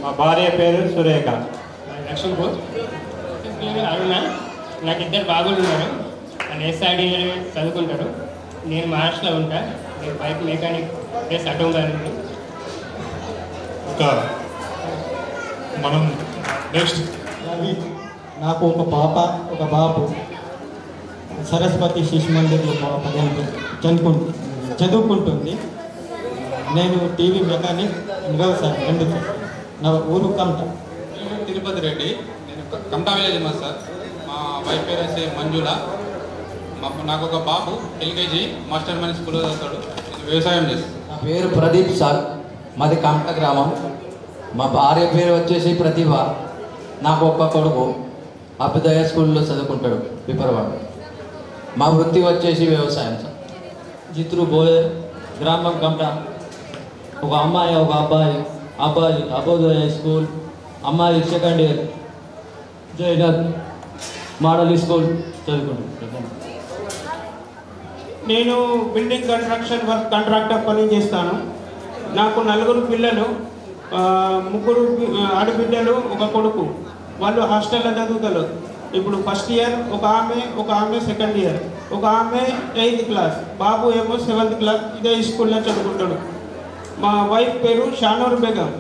మా భార్య పేరు సురేఖ. లక్ష్మీపూర్. పేరు అరుణ. నాకు ఇద్దరు బాబులు ఉన్నారు. వాళ్ళు ఎస్ఆర్డీ చదువుకుంటారు. నేను మహారాష్ట్రలో ఉంటా. నేను బైక్ మెకానిక్ ప్లస్ ఆటోమొబైల్. ఇంకా మనం నెక్స్ట్ నాకు ఒక పాప ఒక బాబు సరస్వతి శిశు మందిర్లో చదువుకుంటుంది. నేను టీవీ మెకానిక్, వ్యవసాయం రెండు. నా ఊరు కమట. తిరుపతి రెడ్డి. నేను కమటా విలేజ్ మా సార్. మా వైఫ్ పేరు వచ్చి మంజుల. నాకు ఒక బాబు ఎల్కేజీ మాస్టర్ మైండ్ స్కూల్లో చదువుతాడు. వ్యవసాయం చేస్తాడు. నా పేరు ప్రదీప్ సార్. మాది కమట గ్రామం. మా భార్య పేరు వచ్చేసి ప్రతిభ. నాకు ఒక్క కొడుకు అభ్యుదయ స్కూల్లో చదువుకుంటాడు, పిపరవాడు. మా వృత్తి వచ్చేసి వ్యవసాయం సార్. జిత్రు బోయర్, గ్రామం కమట. ఒక అమ్మాయి ఒక అబ్బాయి. అబ్బాయి అభోదయ స్కూల్, అమ్మాయి second year Jayanath model school చదువుకుంటాను. నేను బిల్డింగ్ కన్స్ట్రక్షన్ వర్క్ కాంట్రాక్టర్ పని చేస్తాను. నాకు 4 పిల్లలు, 3 ఆడబిడ్డలు, ఒక కొడుకు. వాళ్ళు హాస్టల్లో చదువుతారు. ఇప్పుడు ఫస్ట్ ఇయర్ ఒక ఆమె సెకండ్ ఇయర్, ఒక ఆమె 8th క్లాస్, బాబు ఏమో 7th క్లాస్. ఇదే స్కూల్లో చదువుకుంటాడు. మా వైఫ్ పేరు షానూర్ బేగం.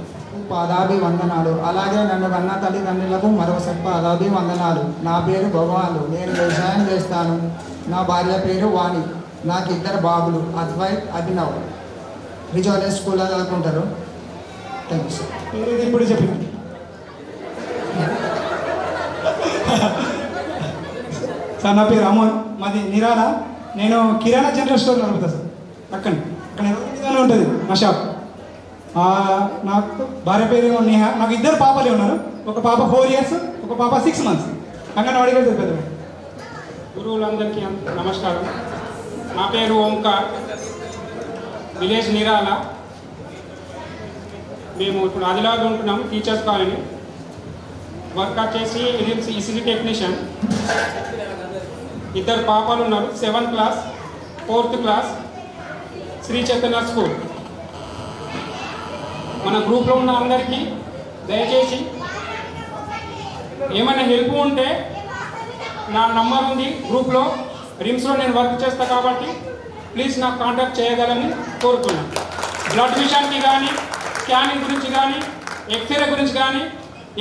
పాదాభివందనాలు. అలాగే నన్ను కన్న తల్లిదండ్రులకు మరోసారి పాదాభివందనాలు. నా పేరు భగవాను. నేను వ్యవసాయం చేస్తాను. నా భార్య పేరు వాణి. నాకు 2 బాబులు, అద్వైత్, అభినవ్. విజయవాడ స్కూల్లో చదువుకుంటారు. Thank you sir. ఇప్పుడు చెప్పింది సార్. నా పేరు అమోన్. మాది నిరాల. నేను కిరాణా జనరల్ స్టోర్ నడుపుతా సార్. అక్కడ ఉంటుంది మా షాప్. నాకు భార్య పేరు నేహ. నాకు 2 పాపలే ఉన్నారు. ఒక పాప 4 years, ఒక పాప 6 months. అంగన్వాడీ వెళ్తుంది పెద్ద. గురువులందరికీ నమస్కారం. నా పేరు ఓంకార్, విలేజ్ నిరాల. మేము ఇప్పుడు ఆదిలాబాద్ ఉంటున్నాం, టీచర్స్ కాలనీ. వర్క్ వచ్చేసి ఈసీజీ టెక్నీషియన్. 2 పాపలు ఉన్నారు, 7th class, 4th class, Sri Chaitanya school. మన గ్రూప్లో ఉన్న అందరికీ దయచేసి ఏమైనా హెల్ప్ ఉంటే నా నంబర్ ఉంది గ్రూప్లో. రిమ్స్లో నేను వర్క్ చేస్తాను కాబట్టి ప్లీజ్ నాకు కాంటాక్ట్ చేయగలని కోరుతున్నాను. బ్లడ్ విషయానికి కానీ, స్కానింగ్ గురించి కానీ, ఎక్స్రే గురించి కానీ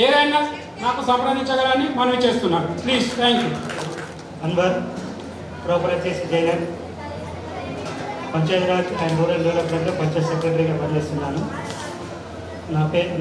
ఏదైనా నాకు సంప్రదించగలని మనవి చేస్తున్నాను. Please, thank you. Anwar, proper వచ్చేసి జైనర్. పంచాయతీరాజ్ అండ్ రూరల్ డెవలప్మెంట్లో పంచాయత్ సెక్రటరీగా పనిచేస్తున్నాను. నా పేరు